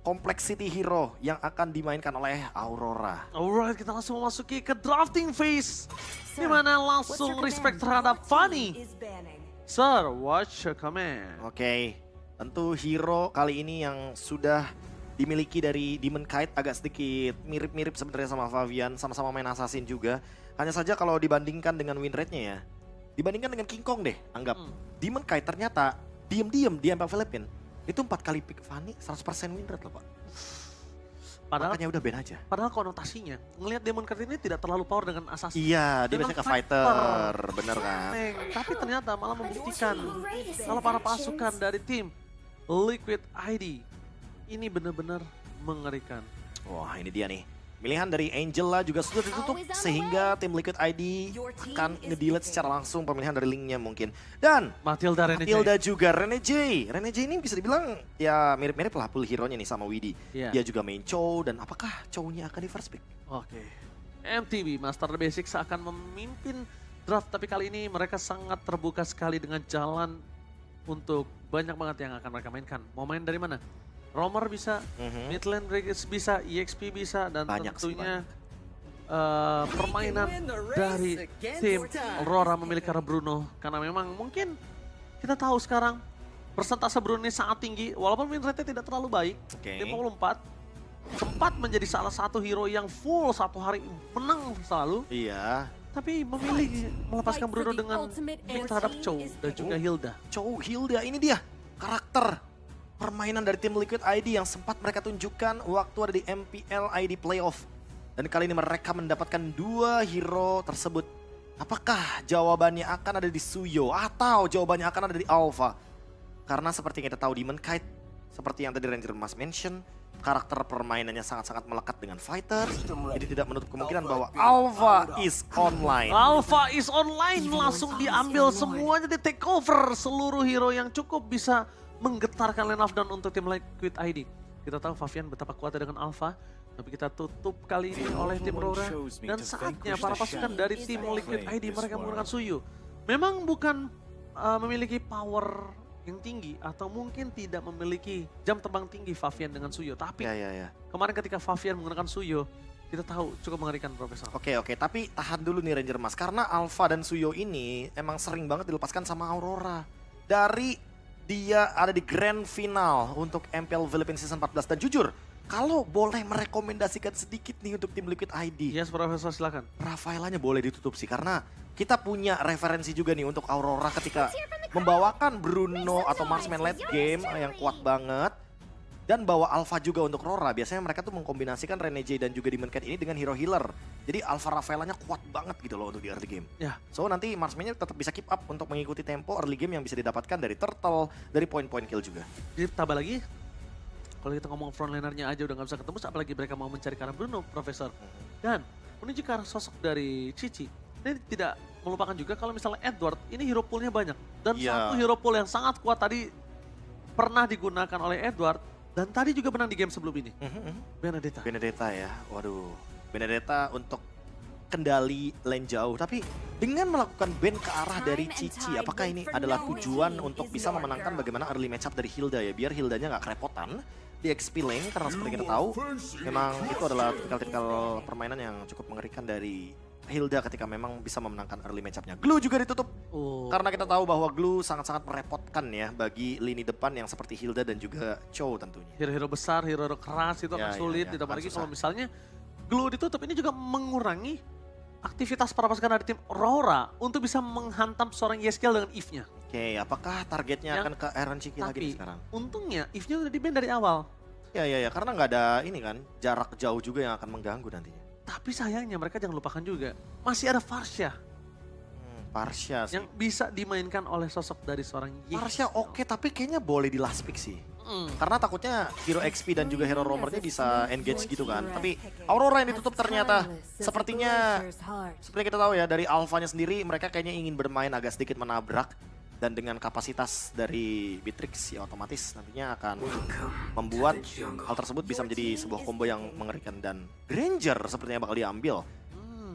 complexity hero yang akan dimainkan oleh Aurora. Alright, kita langsung memasuki ke drafting phase. Di mana langsung respect terhadap Fanny. Sir, what's your command? Oke, tentu hero kali ini yang sudah dimiliki dari Demon Kite agak sedikit mirip-mirip sebenarnya sama Favian, sama-sama main assassin juga. Hanya saja kalau dibandingkan dengan win rate-nya ya, dibandingkan dengan King Kong deh, anggap. Demon Kite ternyata diem-diem di Empire Philippine, itu 4 kali pick Fanny 100% win rate loh Pak. Padahal, makanya udah ban aja. Padahal konotasinya, ngelihat Demon Kite ini tidak terlalu power dengan assassin. Iya, dia biasanya ke fighter, bener kan. Tapi ternyata malah membuktikan kalau para pasukan dari tim Liquid ID ini benar-benar mengerikan. Wah ini dia nih. Pilihan dari Angela juga sudah ditutup sehingga tim Liquid ID akan nge-delete secara langsung pemilihan dari Link-nya mungkin. Dan Matilda juga Rene J. Rene J ini bisa dibilang ya mirip-mirip lah pool hero-nya nih sama Widdy. Yeah. Dia juga main Chow dan apakah Chow-nya akan di first pick? Oke. MTB Master the Basics akan memimpin draft tapi kali ini mereka sangat terbuka sekali dengan jalan untuk banyak banget yang akan mereka mainkan. Mau main dari mana? Roamer bisa, Midland Dragons bisa, EXP bisa, dan banyak tentunya permainan dari tim Aurora memiliki arah Bruno. Karena memang mungkin kita tahu sekarang persentase Bruno ini sangat tinggi, walaupun win rate-nya tidak terlalu baik. 54, sempat menjadi salah satu hero yang full satu hari menang selalu. Iya. Tapi memilih melepaskan Bruno dengan pick terhadap Chow dan juga Hilda. Chow, Hilda, ini dia karakter permainan dari tim Liquid ID yang sempat mereka tunjukkan waktu ada di MPL ID Playoff. Dan kali ini mereka mendapatkan 2 hero tersebut. Apakah jawabannya akan ada di Suyo atau jawabannya akan ada di Alpha? Karena seperti yang kita tahu Demon Kite, seperti yang tadi Ranger Mas mention, karakter permainannya sangat-sangat melekat dengan fighter. Jadi tidak menutup kemungkinan bahwa Alpha is online. Alpha is online, langsung diambil semuanya, di take over seluruh hero yang cukup bisa menggetarkan line of down untuk tim Liquid ID. Kita tahu Favian betapa kuatnya dengan Alpha, tapi kita tutup kali ini oleh tim Aurora. Dan saatnya para pasukan dari tim Liquid ID mereka menggunakan Suyu. Memang bukan memiliki power yang tinggi atau mungkin tidak memiliki jam terbang tinggi Favian dengan Suyo. Tapi kemarin ketika Favian menggunakan Suyo, kita tahu cukup mengerikan Profesor. Oke, tapi tahan dulu nih Ranger Mas. Karena Alpha dan Suyo ini emang sering banget dilepaskan sama Aurora. Dari dia ada di grand final untuk MPL Philippines Season 14. Dan jujur, kalau boleh merekomendasikan sedikit nih untuk tim Liquid ID. Yes, Profesor, silakan. Rafaelanya boleh ditutup sih, karena kita punya referensi juga nih untuk Aurora ketika membawakan Bruno atau Marksman late game yang kuat banget. Dan bawa Alpha juga untuk Aurora. Biasanya mereka tuh mengkombinasikan Rene J dan juga Demon Kite ini dengan hero healer. Jadi Alpha Rafaelanya kuat banget gitu loh untuk di early game. Ya. So nanti Marksman-nya tetap bisa keep up untuk mengikuti tempo early game yang bisa didapatkan dari Turtle, dari point-point kill juga. Jadi tambah lagi, kalau kita ngomong frontlinernya aja udah gak bisa ketemu, apalagi mereka mau mencari ke arah Bruno, Profesor. Dan menuju ke arah sosok dari Cici, ini tidak melupakan juga kalau misalnya Edward, ini hero pool-nya banyak. Dan satu hero pool yang sangat kuat tadi pernah digunakan oleh Edward, dan tadi juga menang di game sebelum ini. Benedetta. Benedetta ya, waduh. Benedetta untuk kendali lane jauh. Tapi dengan melakukan ban ke arah dari Cici, apakah ini adalah tujuan untuk bisa memenangkan bagaimana early matchup dari Hilda ya? Biar Hildanya nggak kerepotan di XP lane, karena seperti kita tahu, memang itu adalah tipikal permainan yang cukup mengerikan dari Hilda ketika memang bisa memenangkan early matchup-nya. Glue juga ditutup. Karena kita tahu bahwa Glue sangat-sangat merepotkan ya bagi lini depan yang seperti Hilda dan juga Chow tentunya. Hero-hero besar, hero-hero keras itu akan sulit. Ditambah lagi kalau misalnya Glue ditutup, ini juga mengurangi aktivitas para pasukan dari tim Aurora untuk bisa menghantam seorang Yeskiel dengan Eve-nya. Oke, apakah targetnya akan ke Aaron Ciki lagi nih sekarang? Untungnya Eve-nya udah di-ban dari awal. Ya, karena nggak ada ini kan, jarak jauh juga yang akan mengganggu nantinya. Tapi sayangnya mereka jangan lupakan juga, masih ada Farsha. Farsha sih. Yang bisa dimainkan oleh sosok dari seorang Yeskiel. Farsha oke, tapi kayaknya boleh di last pick sih. Karena takutnya hero XP dan juga hero roamernya bisa engage gitu kan. Tapi Aurora yang ditutup ternyata sepertinya seperti kita tahu ya dari Alpha-nya sendiri mereka kayaknya ingin bermain agak sedikit menabrak. Dan dengan kapasitas dari Beatrix ya otomatis nantinya akan membuat hal tersebut bisa menjadi sebuah combo yang mengerikan. Dan Granger sepertinya bakal diambil.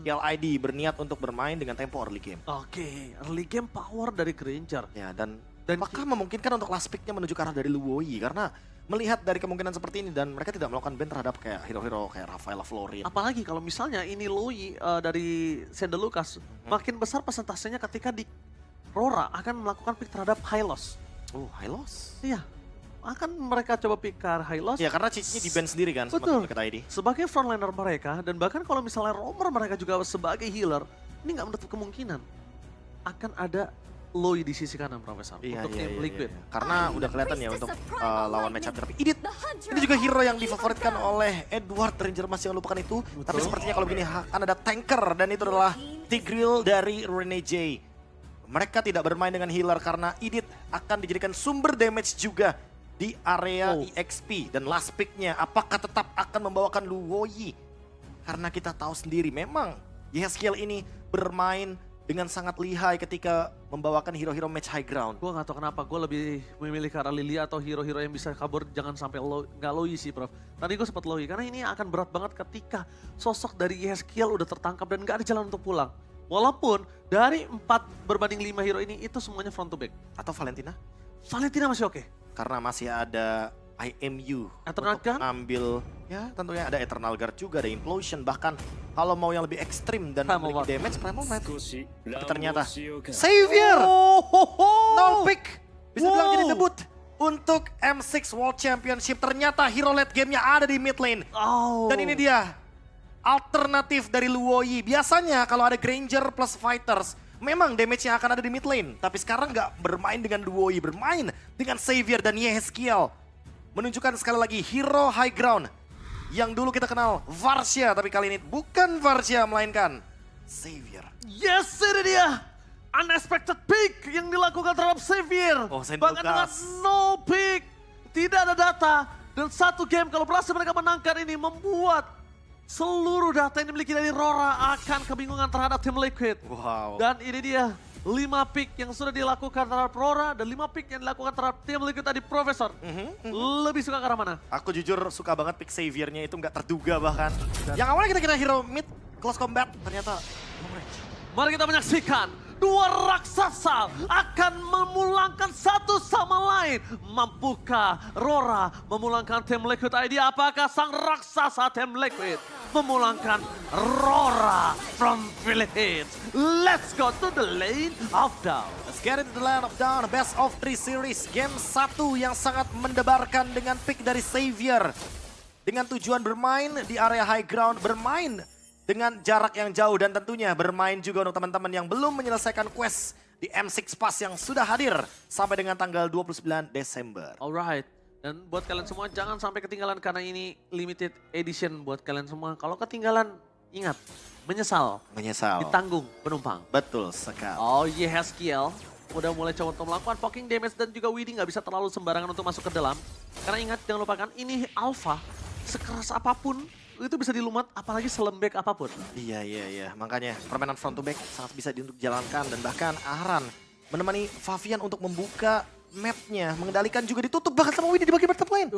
KLID berniat untuk bermain dengan tempo early game. Oke, early game power dari Granger. Ya, dan apakah memungkinkan untuk last pick-nya menuju ke arah dari Luwoi? Karena melihat dari kemungkinan seperti ini dan mereka tidak melakukan ban terhadap kayak hero-hero kayak Rafaela Florin. Apalagi kalau misalnya ini Loi dari Sandal Lucas, makin besar persentasenya ketika di Rora akan melakukan pick terhadap Hylos. Oh, Hylos. Iya, akan mereka coba pick ke Hylos. Ya karena cheat-nya di ban sendiri kan sama Betul. Liquid ID. Sebagai frontliner mereka, dan bahkan kalau misalnya roamer mereka juga sebagai healer, ini nggak menutup kemungkinan akan ada Loi di sisi kanan, Profesor, untuk tim Liquid. Karena udah kelihatan ya untuk lawan matchup. Tapi Idit, ini juga hero yang difavoritkan oleh Edward Ranger Mas, jangan lupakan itu. Tapi sepertinya kalau begini akan ada tanker dan itu adalah Tigreal dari Rene J. Mereka tidak bermain dengan healer karena Idit akan dijadikan sumber damage juga di area EXP. Dan last pick-nya apakah tetap akan membawakan Luoyi? Karena kita tahu sendiri memang Yeskiel ini bermain dengan sangat lihai ketika membawakan hero-hero match high ground. Gue gak tau kenapa, gue lebih memilih ke arah Lilia atau hero-hero yang bisa kabur, jangan sampai nggak Loi sih, Prof. Tadi gue sempat Loi, karena ini akan berat banget ketika sosok dari Yeskiel udah tertangkap dan gak ada jalan untuk pulang. Walaupun dari 4 berbanding 5 hero ini, itu semuanya front to back. Atau Valentina? Valentina masih oke. Karena masih ada IMU Eternal untuk Guard? ambil, ya tentunya ada Eternal Guard juga, ada Implosion, bahkan kalau mau yang lebih ekstrim dan Primal memiliki Guard. damage, Primal Guard. Tapi ternyata Xavier! No pick! Bisa bilang jadi debut untuk M6 World Championship. Ternyata hero late game-nya ada di mid lane. Dan ini dia, alternatif dari Luoyi. Biasanya kalau ada Granger plus Fighters, memang damage-nya akan ada di mid lane. Tapi sekarang nggak bermain dengan Luoyi, bermain dengan Xavier dan Yeskiel. Menunjukkan sekali lagi hero high ground yang dulu kita kenal Varsha, tapi kali ini bukan Varsha melainkan Xavier. Yes, ini dia. Unexpected pick yang dilakukan terhadap Xavier. Oh, Sandal Bahkan dengan Lucas. no pick, tidak ada data. Dan satu game kalau berhasil mereka menangkan ini membuat seluruh data yang dimiliki dari Rora akan kebingungan terhadap tim Liquid. Wow. Dan ini dia 5 pick yang sudah dilakukan terhadap Rora dan 5 pick yang dilakukan terhadap tim Liquid tadi, Profesor. Lebih suka ke arah mana? Aku jujur suka banget pick Xavier-nya, itu nggak terduga bahkan. Yang awalnya kita kira hero mid close combat, ternyata long range. Mari kita menyaksikan dua raksasa akan memulangkan satu sama lain. Mampukah Rora memulangkan tim Liquid ID? Apakah sang raksasa tim Liquid memulangkan Rora from Philippines? Let's go to the lane of down. Let's get into the land of down, best of 3 series. Game 1 yang sangat mendebarkan dengan pick dari Xavier. Dengan tujuan bermain di area high ground, bermain dengan jarak yang jauh dan tentunya bermain juga untuk teman-teman yang belum menyelesaikan quest di M6 Pass yang sudah hadir sampai dengan tanggal 29 Desember. Alright. Dan buat kalian semua jangan sampai ketinggalan karena ini limited edition buat kalian semua. Kalau ketinggalan ingat, menyesal, Menyesal. ditanggung penumpang. Betul sekali. Oh Yeskiel udah mulai coba untuk melakukan poking damage dan juga Widdy nggak bisa terlalu sembarangan untuk masuk ke dalam. Karena ingat jangan lupakan ini Alpha, sekeras apapun itu bisa dilumat apalagi selembek apapun. Iya. Makanya permainan front to back sangat bisa dijalankan dan bahkan Ahran menemani Favian untuk membuka mapnya, mengendalikan juga ditutup bahkan sama Widdy di bagian top lane.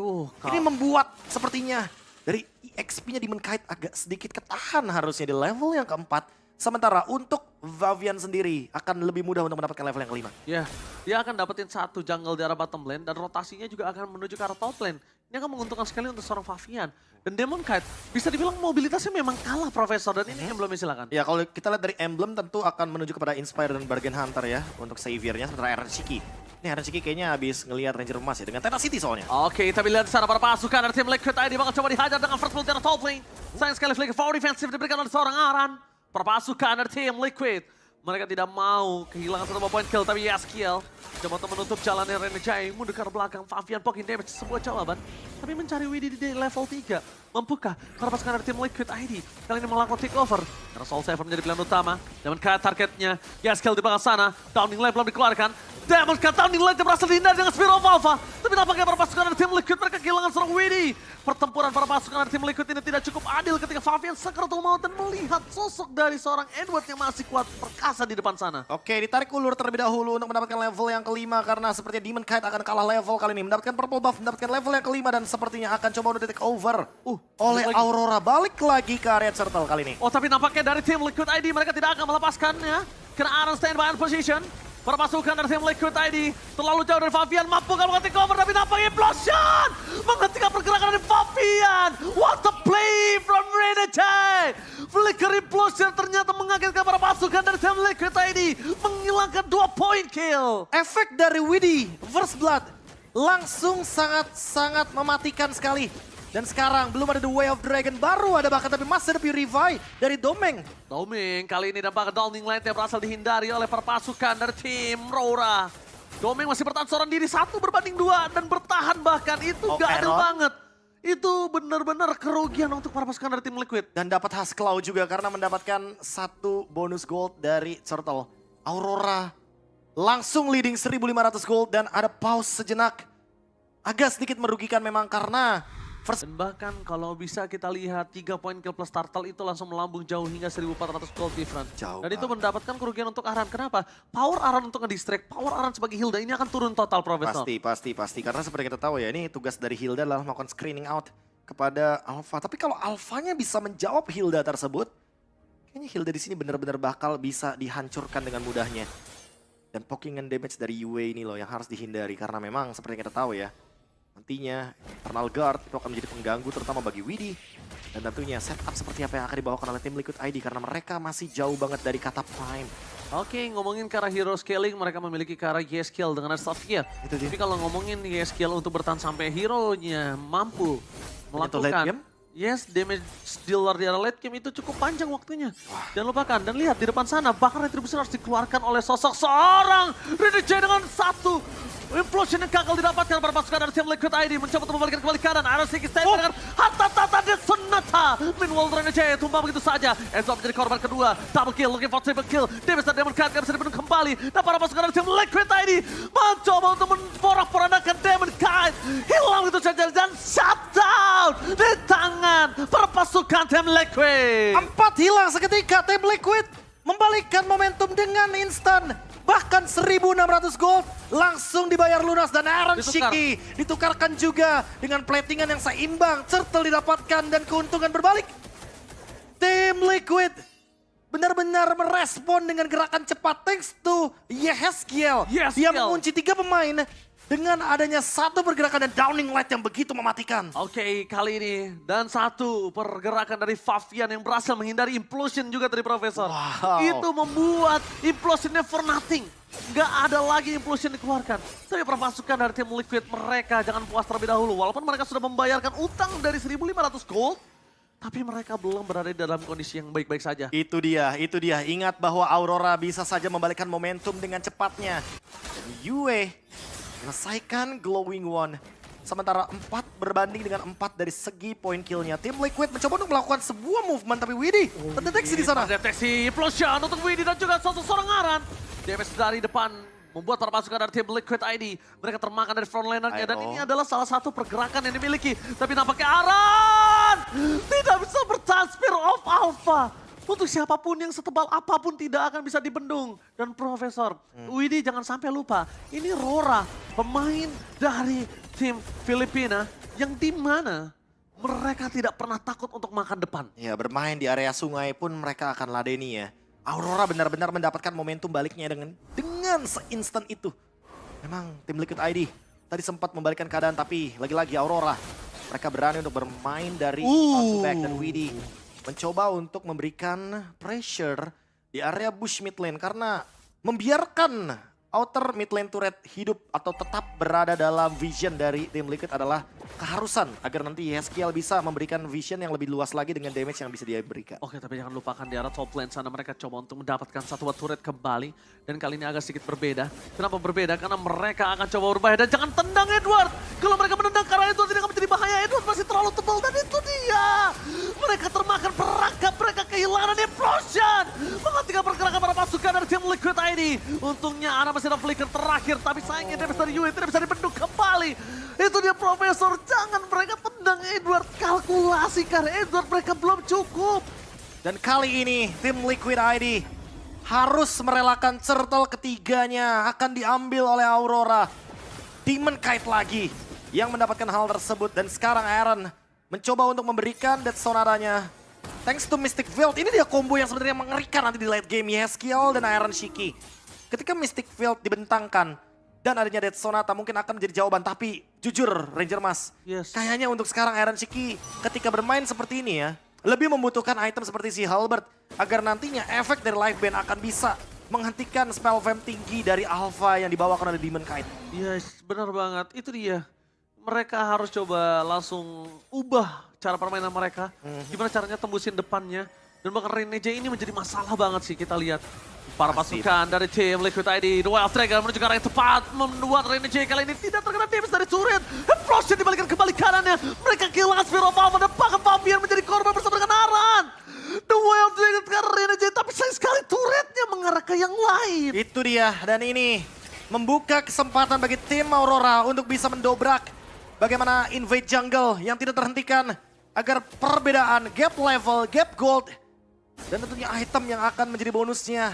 Ini membuat sepertinya dari EXP-nya Demon Kite agak sedikit ketahan harusnya di level yang keempat. Sementara untuk Favian sendiri akan lebih mudah untuk mendapatkan level yang kelima. Ya, dia akan dapetin satu jungle di arah bottom lane dan rotasinya juga akan menuju ke arah top lane. Ini akan menguntungkan sekali untuk seorang Favian. Dan Demon Kite bisa dibilang mobilitasnya memang kalah, Profesor, dan ini emblem silakan. Ya kalau kita lihat dari emblem tentu akan menuju kepada Inspire dan Bargain Hunter ya untuk Xavier-nya. Sementara Eren Shiki. Ini Eren Shiki kayaknya habis ngelihat Ranger Emas ya dengan Tenacity soalnya. Oke, kita lihat di sana para pasukan dari tim Liquid ID bakal coba dihajar dengan first blood dari top lane. Sayang sekali flicker for defensive diberikan oleh seorang Aran. Para pasukan dari tim Liquid. Mereka tidak mau kehilangan satu point kill, tapi Yeskiel coba untuk menutup jalannya Rene Jai. Mundur ke belakang, Favian poking damage sebuah jawaban. Tapi mencari Widdy di level 3. Mampukah para pasukan dari tim Liquid ID kali ini melakukan takeover? Karena Soul Saver menjadi pilihan utama. Demon Kite targetnya, Yeskiel di belakang sana. Downing Light belum dikeluarkan. Demon Kite Downing Light berhasil dihindari dengan Spear of Alpha. Tapi nampaknya para pasukan dari tim Liquid mereka kehilangan seorang Widdy. Pertempuran para pasukan dari tim Liquid ini tidak cukup adil ketika Favian sekeratul maut dan melihat sosok dari seorang Edward yang masih kuat perkasa di depan sana. Oke, ditarik ulur terlebih dahulu untuk mendapatkan level yang kelima karena sepertinya Demon Kite akan kalah level kali ini. Mendapatkan purple buff, mendapatkan level yang kelima dan sepertinya akan coba untuk take over oleh Aurora. Balik lagi ke area turtle kali ini. Oh, tapi nampaknya dari tim Liquid ID mereka tidak akan melepaskannya. Karena Aaron standby on position. Perpasukan dari tim Liquid ID terlalu jauh dari Favian, mampu kalau take over tapi nampaknya implosion menghentikan pergerakan dari Favian. What a play from Renegade. Flicker implosion ternyata mengagetkan para pasukan dari tim Liquid ID, menghilangkan 2 point kill. Efek dari Widdy First Blood langsung sangat mematikan sekali. Dan sekarang belum ada The Way of Dragon, baru ada bahkan tapi masih ada Purify dari Domeng. Domeng kali ini dapat Downing Light yang berhasil dihindari oleh perpasukan dari tim Rora. Domeng masih bertahan seorang diri 1 berbanding 2 dan bertahan bahkan itu gak adil banget. Itu benar-benar kerugian untuk para pasukan dari tim Liquid. Dan dapat Hasklaw juga karena mendapatkan 1 bonus gold dari Turtle. Aurora langsung leading 1.500 gold dan ada pause sejenak. Agak sedikit merugikan memang karena dan bahkan kalau bisa kita lihat 3 poin kill plus Turtle itu langsung melambung jauh hingga 1.400 gold different. Dan itu mendapatkan kerugian untuk Aran. Kenapa? Power Aran untuk nge-distract, power Aran sebagai Hilda ini akan turun total, Profesor. Pasti. Karena seperti kita tahu ya, ini tugas dari Hilda adalah melakukan screening out kepada Alpha. Tapi kalau Alphanya bisa menjawab Hilda tersebut, kayaknya Hilda di sini benar-benar bakal bisa dihancurkan dengan mudahnya. Dan pokingan damage dari Yue ini loh yang harus dihindari. Karena memang seperti yang kita tahu ya, nantinya Eternal Guard itu akan menjadi pengganggu terutama bagi Widdy. Dan tentunya setup seperti apa yang akan dibawakan oleh tim Liquid ID karena mereka masih jauh banget dari kata Prime. Oke, ngomongin ke arah hero scaling, mereka memiliki ke arah YSkill dengan Safia. Tapi kalau ngomongin YSkill untuk bertahan sampai hero-nya mampu melakukan damage dealer di area late game itu cukup panjang waktunya. Jangan lupakan, dan lihat di depan sana, bahkan retribusi harus dikeluarkan oleh sosok seorang Renegade dengan 1 implosion yang gagal didapatkan para pasukan dari tim Liquid ID. Mencoba untuk membalikan kembali keadaan. Iron Siki stay dengan Hatatata dan Sonata. Meanwhile Renegade tumbang begitu saja. Enzo menjadi korban kedua. Double kill, looking for triple kill. Davis dan Demon Kite bisa dipenuhi kembali. Dan para pasukan dari tim Liquid ID mencoba untuk memporak-porandakan Demon Kite. Hilang begitu saja dan shutdown di tangan para pasukan tim Liquid. 4 hilang seketika, tim Liquid membalikkan momentum dengan instan. Bahkan 1.600 gold langsung dibayar lunas dan Iron Shiki ditukarkan juga dengan platingan yang seimbang. Turtle didapatkan dan keuntungan berbalik. Tim Liquid benar-benar merespon dengan gerakan cepat thanks to Yehezkiel. Dia mengunci 3 pemain dengan adanya 1 pergerakan dan Downing Light yang begitu mematikan. Oke, kali ini dan 1 pergerakan dari Favian yang berhasil menghindari implosion juga dari Profesor. Itu membuat implosionnya for nothing. Nggak ada lagi implosion dikeluarkan. Tapi perpasukan dari tim Liquid mereka jangan puas terlebih dahulu. Walaupun mereka sudah membayarkan utang dari 1.500 gold. Tapi mereka belum berada dalam kondisi yang baik-baik saja. Itu dia. Ingat bahwa Aurora bisa saja membalikkan momentum dengan cepatnya. Yue selesaikan Glowing One. Sementara 4 berbanding dengan 4 dari segi poin killnya. Tim Liquid mencoba untuk melakukan sebuah movement tapi Widdy terdeteksi di sana. Terdeteksi implosion untuk Widdy dan juga seorang Aran. Damage dari depan membuat para pasukan dari tim Liquid ID. Mereka termakan dari frontlaner-nya dan ini adalah salah satu pergerakan yang dimiliki. Tapi nampaknya Aran tidak bisa bertahan Spear of Alpha. Untuk siapapun yang setebal apapun tidak akan bisa dibendung. Dan Profesor, Widdy jangan sampai lupa, ini Rora, pemain dari tim Filipina yang dimana mereka tidak pernah takut untuk makan depan. Ya, bermain di area sungai pun mereka akan ladeni ya. Aurora benar-benar mendapatkan momentum baliknya dengan seinstan itu. Memang tim Liquid ID tadi sempat membalikkan keadaan tapi lagi-lagi Aurora. Mereka berani untuk bermain dari back dan Widdy mencoba untuk memberikan pressure di area bush mid lane karena membiarkan outer mid lane turret hidup atau tetap berada dalam vision dari tim Liquid adalah keharusan agar nanti Yehezkiel bisa memberikan vision yang lebih luas lagi dengan damage yang bisa dia berikan. Oke, tapi jangan lupakan di arah top lane sana mereka coba untuk mendapatkan satu turret kembali dan kali ini agak sedikit berbeda. Kenapa berbeda? Karena mereka akan coba berbahaya dan jangan tendang Edward. Kalau mereka menendang karena Edward tidak akan menjadi bahaya. Edward masih terlalu tebal dan itu dia. Mereka termakan perangkap, mereka kehilangan implosion. Menghentikan pergerakan para pasukan dari tim Liquid ID. Untungnya Ana masih ada flicker terakhir tapi sayangnya damage dari Yue tidak bisa dibendung kembali. Itu dia Profesor, jangan mereka tendang Edward, kalkulasi karena Edward mereka belum cukup. Dan kali ini tim Liquid ID harus merelakan Turtle ketiganya akan diambil oleh Aurora. Demon Kite lagi yang mendapatkan hal tersebut dan sekarang Aaron mencoba untuk memberikan Death Sonaranya. Thanks to Mystic Veil, ini dia combo yang sebenarnya mengerikan nanti di late game Yehezkiel dan Iron Shiki. ketika Mystic Field dibentangkan dan adanya Death Sonata mungkin akan menjadi jawaban. Tapi jujur Ranger Mas, Yes. kayaknya untuk sekarang Iron Shiki ketika bermain seperti ini ya, lebih membutuhkan item seperti si Halberd agar nantinya efek dari Life Band akan bisa menghentikan spell fam tinggi dari Alpha yang dibawakan oleh Demon Knight. Yes, benar banget. Itu dia. Mereka harus coba langsung ubah cara permainan mereka. Gimana caranya tembusin depannya. Dan bahkan Renege ini menjadi masalah banget sih kita lihat. Para Pasti. pasukan dari tim Liquid ID, Duel Trigger menuju ke arah yang tepat. Membuat Renege kali ini tidak terkena damage dari turret. Explosion dibalikan kembali kanannya. Mereka kehilangan Sphere of Alpha dan bahkan Fabian menjadi korban bersama dengan Aran. Duel Trigger ke arah Renege, tapi sayang sekali turretnya mengarah ke yang lain. Itu dia, dan ini membuka kesempatan bagi tim Aurora untuk bisa mendobrak bagaimana invade jungle yang tidak terhentikan agar perbedaan gap level, gap gold, dan tentunya item yang akan menjadi bonusnya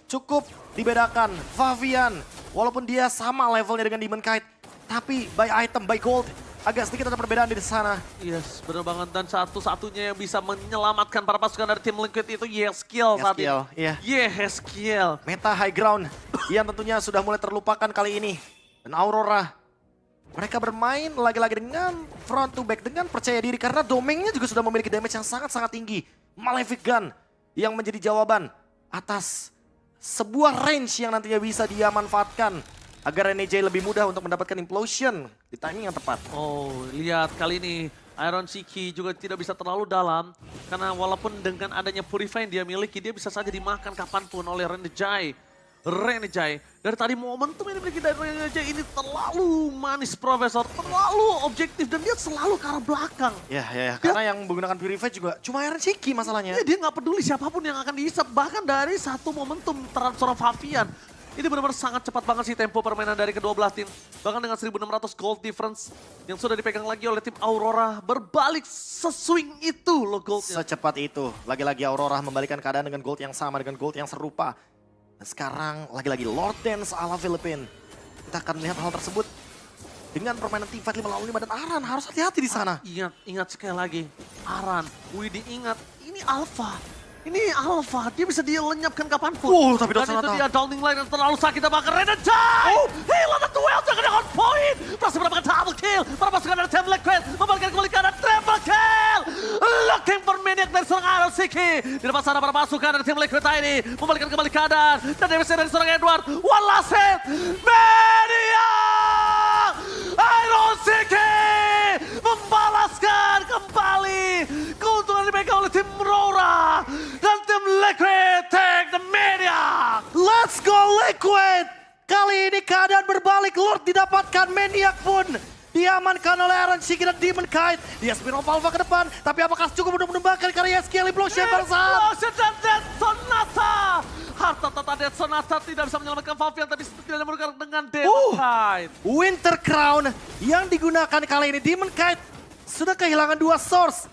cukup dibedakan. Favian, walaupun dia sama levelnya dengan Demon Knight, tapi by item, by gold, agak sedikit ada perbedaan di sana. Yes, benar banget. Dan satu-satunya yang bisa menyelamatkan para pasukan dari tim Liquid itu Yeskiel saat ini. Yeskiel, iya. Yeskiel. Meta high ground yang tentunya sudah mulai terlupakan kali ini. Dan Aurora, mereka bermain lagi-lagi dengan front to back, dengan percaya diri karena domainnya juga sudah memiliki damage yang sangat-sangat tinggi. Malefic Gun yang menjadi jawaban atas sebuah range yang nantinya bisa dia manfaatkan agar Renege lebih mudah untuk mendapatkan implosion di timing yang tepat. Oh, lihat kali ini Iron Shiki juga tidak bisa terlalu dalam. Karena walaupun dengan adanya Purify yang dia miliki, dia bisa saja dimakan kapanpun oleh Renege. Dari tadi momentum yang dimiliki dari Renege ini terlalu manis, Profesor. Terlalu objektif dan dia selalu ke arah belakang. Ya, karena yang menggunakan Purify juga cuma Iron Shiki masalahnya. Dia nggak peduli siapapun yang akan dihisap. Bahkan dari satu momentum terhadap seorang Fabian. Ini benar-benar sangat cepat banget sih tempo permainan dari kedua belah tim. Bahkan dengan 1.600 gold difference yang sudah dipegang lagi oleh tim Aurora. Berbalik seswing itu loh goldnya. Secepat itu. Lagi-lagi Aurora membalikan keadaan dengan gold yang sama, dengan gold yang serupa. Dan sekarang lagi-lagi Lord Dance ala Philippine. Kita akan melihat hal tersebut dengan permainan tim fight 5 lawan 5 dan Aran harus hati-hati di sana. Ingat sekali lagi. Aran, Widi ingat, ini Alpha. Ini Alpha, dia bisa dilenyapkan kapanpun. Tapi dan itu dia Downing Line yang terlalu sakit bahkan Renege. Hilang duel jangan on point. Berhasil mendapatkan double kill. Para pasukan dari Team Liquid membalikkan kembali kanan triple kill. Looking for Maniac dari seorang Iron Shiki. Di depan sana para pasukan dari Team Liquid ini membalikkan kembali keadaan. Dan damage dari seorang Edward. One last hit. Maniac! Iron Shiki membalaskan kembali keuntungan dipegang oleh tim Aurora dan tim Liquid take the media. Let's go Liquid! Kali ini keadaan berbalik, Lord didapatkan, Maniac pun diamankan oleh Iron Shiki dan Demon Knight. Dia Spin of Alpha ke depan, tapi apakah cukup untuk menembakkan karya Yeskiel Implosion barusan? Implosion dan Death Sonata. Harta tata Death Sonata tidak bisa menyelamatkan Fabian, tapi setidaknya menukar dengan Demon Knight. Winter Crown yang digunakan kali ini, Demon Knight sudah kehilangan 2 source.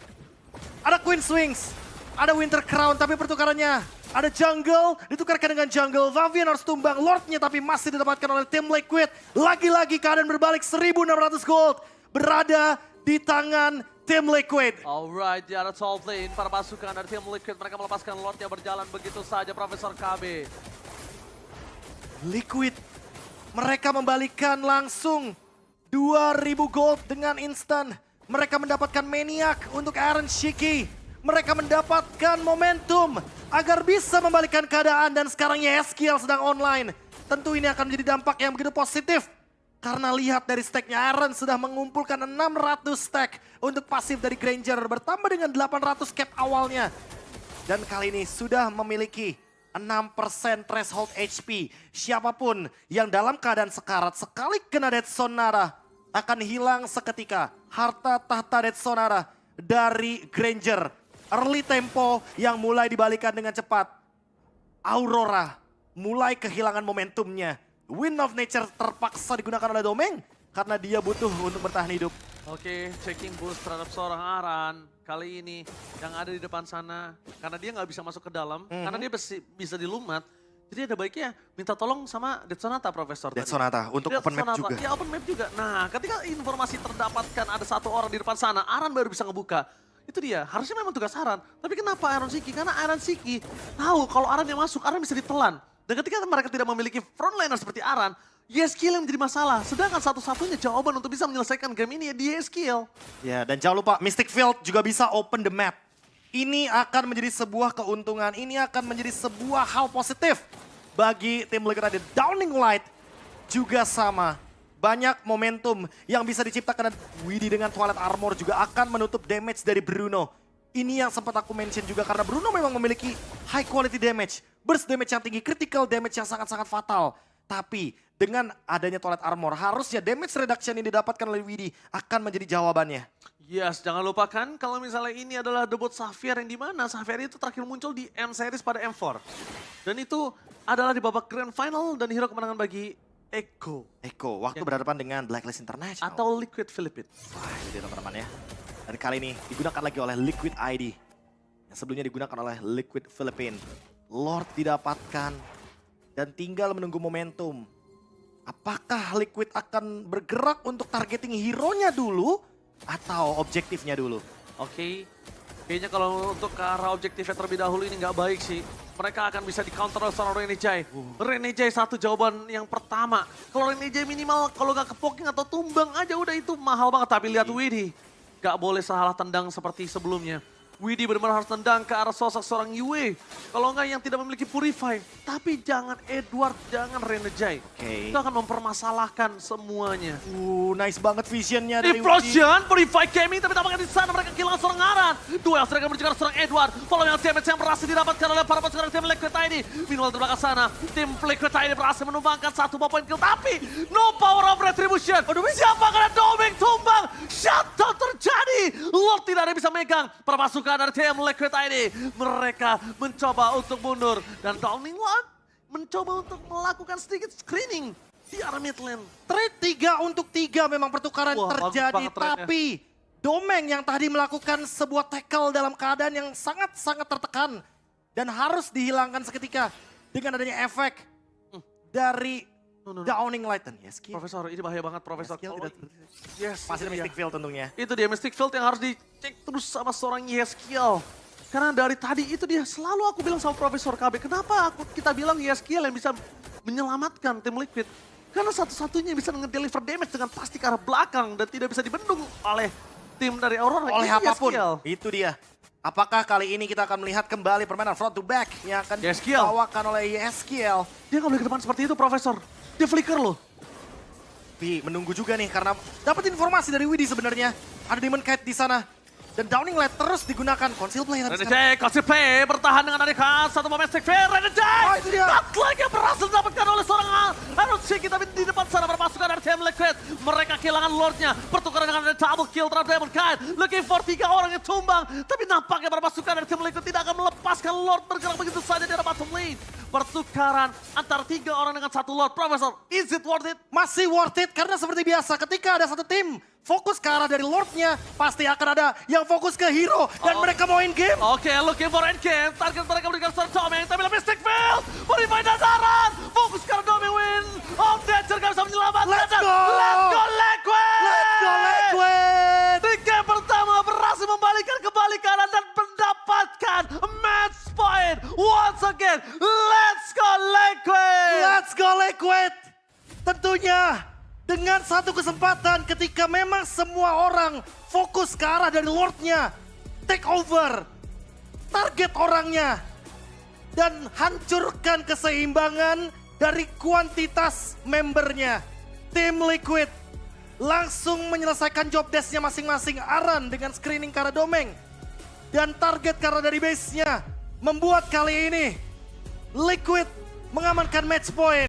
Ada Queen Swings, ada Winter Crown, tapi pertukarannya ada Jungle, ditukarkan dengan Jungle. Fabian harus tumbang, Lordnya tapi masih didapatkan oleh tim Liquid. Lagi-lagi keadaan berbalik, 1.600 gold berada di tangan tim Liquid. Alright, di arah top lane, para pasukan dari tim Liquid, mereka melepaskan Lordnya berjalan begitu saja, Profesor KB. Liquid, mereka membalikan langsung 2.000 gold dengan instan. Mereka mendapatkan Maniac untuk Iron Shiki. Mereka mendapatkan momentum agar bisa membalikkan keadaan dan sekarang Yeskiel sedang online. Tentu ini akan menjadi dampak yang begitu positif. Karena lihat dari stacknya, Aaron sudah mengumpulkan 600 stack untuk pasif dari Granger bertambah dengan 800 cap awalnya. Dan kali ini sudah memiliki 6% threshold HP. Siapapun yang dalam keadaan sekarat sekali kena Death Sonata akan hilang seketika. Harta tahta Death Sonata dari Granger. Early tempo yang mulai dibalikan dengan cepat. Aurora mulai kehilangan momentumnya. Wind of Nature terpaksa digunakan oleh Domeng karena dia butuh untuk bertahan hidup. Oke, checking boost terhadap seorang Aran. Kali ini yang ada di depan sana, karena dia nggak bisa masuk ke dalam, karena dia bisa dilumat. Jadi ada baiknya minta tolong sama Death Sonata, Profesor. Death Sonata untuk Death open map Sonata. juga. Ya, open map juga. Nah, ketika informasi terdapatkan ada satu orang di depan sana, Aran baru bisa ngebuka. Itu dia, harusnya memang tugas Aran. Tapi kenapa Iron Shiki? Karena Iron Shiki tahu kalau Aran yang masuk, Aran bisa ditelan. Dan ketika mereka tidak memiliki frontliner seperti Aran, YSKill yang menjadi masalah. Sedangkan satu-satunya jawaban untuk bisa menyelesaikan game ini ya di YSKill. Ya, dan jangan lupa Mystic Field juga bisa open the map. Ini akan menjadi sebuah keuntungan, ini akan menjadi sebuah hal positif bagi tim Liquid ID. Downing Light juga sama. Banyak momentum yang bisa diciptakan, dan Widhi dengan Twilight Armor juga akan menutup damage dari Bruno. Ini yang sempat aku mention juga karena Bruno memang memiliki high quality damage. Burst damage yang tinggi, critical damage yang sangat-sangat fatal. Tapi dengan adanya Twilight Armor, harusnya damage reduction yang didapatkan oleh Widhi akan menjadi jawabannya. Yes, jangan lupakan kalau misalnya ini adalah debut Xavier yang dimana Xavier itu terakhir muncul di M-Series pada M4. Dan itu adalah di babak Grand Final dan hero kemenangan bagi Echo. Echo, waktu berhadapan dengan Blacklist International. Atau Liquid Philippines. Wah, itu dia teman-teman ya. Dan kali ini digunakan lagi oleh Liquid ID. Yang sebelumnya digunakan oleh Liquid Philippines. Lord didapatkan dan tinggal menunggu momentum. Apakah Liquid akan bergerak untuk targeting hero-nya dulu atau objektifnya dulu? Oke, kayaknya kalau untuk ke arah objektifnya terlebih dahulu ini nggak baik sih. Mereka akan bisa di-counter oleh seorang Renejai. Renejai satu jawaban yang pertama. Kalau Renejai minimal kalau nggak kepoking atau tumbang aja udah itu mahal banget. Tapi lihat Widhi, nggak boleh salah tendang seperti sebelumnya. Widhi benar-benar harus tendang ke arah sosok seorang Yue. Kalau nggak yang tidak memiliki Purify. Tapi jangan Edward, jangan Renejai. Oke. Itu akan mempermasalahkan semuanya. Nice banget visionnya dari Widhi. Implosion, Purify Gaming, tapi tampaknya di sana mereka kehilangan seorang Aran. Duel sedang menuju ke arah seorang Edward. Follow yang damage yang berhasil didapatkan oleh para pasukan tim Liquid ID. Meanwhile di belakang sana, tim Liquid ID berhasil menumbangkan satu poin kill. Tapi no power of retribution. Siapa kena doming tumbang? Shutdown terjadi. Lord tidak ada yang bisa megang. Permasukan dari tim Liquid ID. Mereka mencoba untuk mundur. Dan Downing Light mencoba untuk melakukan sedikit screening di arah mid lane. Trade 3 untuk 3 memang pertukaran Wah, bagus terjadi. banget trade-nya. Tapi Domeng yang tadi melakukan sebuah tackle dalam keadaan yang sangat-sangat tertekan. Dan harus dihilangkan seketika dengan adanya efek dari Downing Light. Dan YSKill. Profesor, ini bahaya banget Profesor. YSKill Kalau- tidak Yes, masih itu dia. Mystic Field tentunya. Itu dia Mystic Field yang harus dicek terus sama seorang YSKill. Karena dari tadi itu dia selalu aku bilang sama Profesor KB, kenapa kita bilang YSKill yang bisa menyelamatkan tim Liquid? Karena satu-satunya yang bisa nge-deliver damage dengan pasti ke arah belakang dan tidak bisa dibendung oleh tim dari Aurora. Oleh Itu apapun, YSKill. itu dia. Apakah kali ini kita akan melihat kembali permainan front to back yang akan YSKill. dibawakan oleh YSKill. Dia nggak boleh ke depan seperti itu Profesor. Dia flicker loh. Tapi menunggu juga nih karena dapat informasi dari Widhi sebenarnya. Ada Demon Kite di sana. Dan Downing Light terus digunakan. Conceal Play tadi sekarang. Renejai, Conceal Play bertahan dengan Adekan. Satu momen stick fair, Renejai. itu dia. Godlike yang berhasil didapatkan oleh seorang Aruchi. Kita di depan sana berpasukan dari tim Liquid. Mereka kehilangan Lordnya. Pertukaran dengan ada double kill terhadap Demon Kite. Looking for 3 orang yang tumbang. Tapi nampaknya berpasukan dari tim Liquid tidak akan melepaskan Lord bergerak begitu saja di arah bottom lane. Pertukaran antara 3 orang dengan 1 Lord. Profesor, is it worth it? Masih worth it karena seperti biasa ketika ada satu tim fokus ke arah dari Lordnya, pasti akan ada yang fokus ke hero dan mereka mau in game. Oke, looking for end game. Target mereka berikan seorang Domeng, tapi lebih stick field. Purify dasaran. Fokus ke arah Domeng win. Om Danger gak bisa menyelamatkan. Let's go! Let's go Liquid! Let's go Liquid! Di game pertama berhasil membalikan kebalikan dan mendapatkan match point. Once again, let's go Liquid! Let's go Liquid! Tentunya dengan satu kesempatan ketika memang semua orang fokus ke arah dari Lordnya, take over, target orangnya, dan hancurkan keseimbangan dari kuantitas membernya. Tim Liquid langsung menyelesaikan job desk-nya masing-masing. Aran dengan screening ke arah Domeng dan target ke arah dari base-nya membuat kali ini Liquid mengamankan match point.